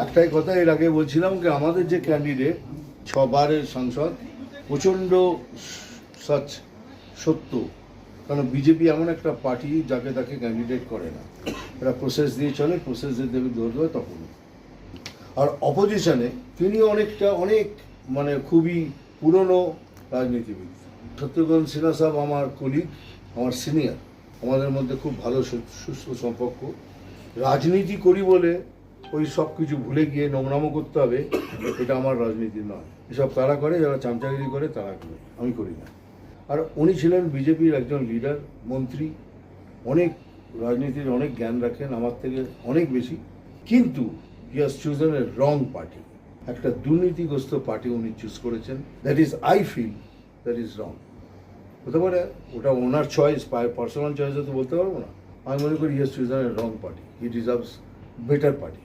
একটাই কথা এর আগে বলছিলাম যে আমাদের যে ক্যান্ডিডেট 6 বারের সাংসদ প্রচণ্ড সত্য, কারণ বিজেপি এমন একটা পার্টি যাকে তাকে ক্যান্ডিডেট করে না, এরা প্রসেস দিয়ে চলে, প্রসেস দিয়ে দেবে ধরবে তখন। আর অপোজিশনে তিনি অনেক মানে খুবই পুরনো রাজনীতিবিদ। শত্রুঘ্ন সিনহা সাহেব আমার কলিগ, আমার সিনিয়র, আমাদের মধ্যে খুব ভালো সুস্থ সম্পর্ক। রাজনীতি করি বলে ওই সব কিছু ভুলে গিয়ে নোংরামো করতে হবে, এটা আমার রাজনীতি নয়। এসব তারা করে, যারা চামচাগিরি করে তারা করে, আমি করি না। আর উনি ছিলেন বিজেপির একজন লিডার, মন্ত্রী, অনেক রাজনীতির অনেক জ্ঞান রাখেন, আমার থেকে অনেক বেশি। কিন্তু he has chosen a wrong party, একটা দুর্নীতিগ্রস্ত পার্টি উনি চুজ করেছেন। That is, I feel that is wrong. হতে পারে ওটা ওনার চয়েস, পার্সোনাল চয়েসে তো বলতে পারবো না। আমি মনে করি he has chosen a wrong party, he deserves better party.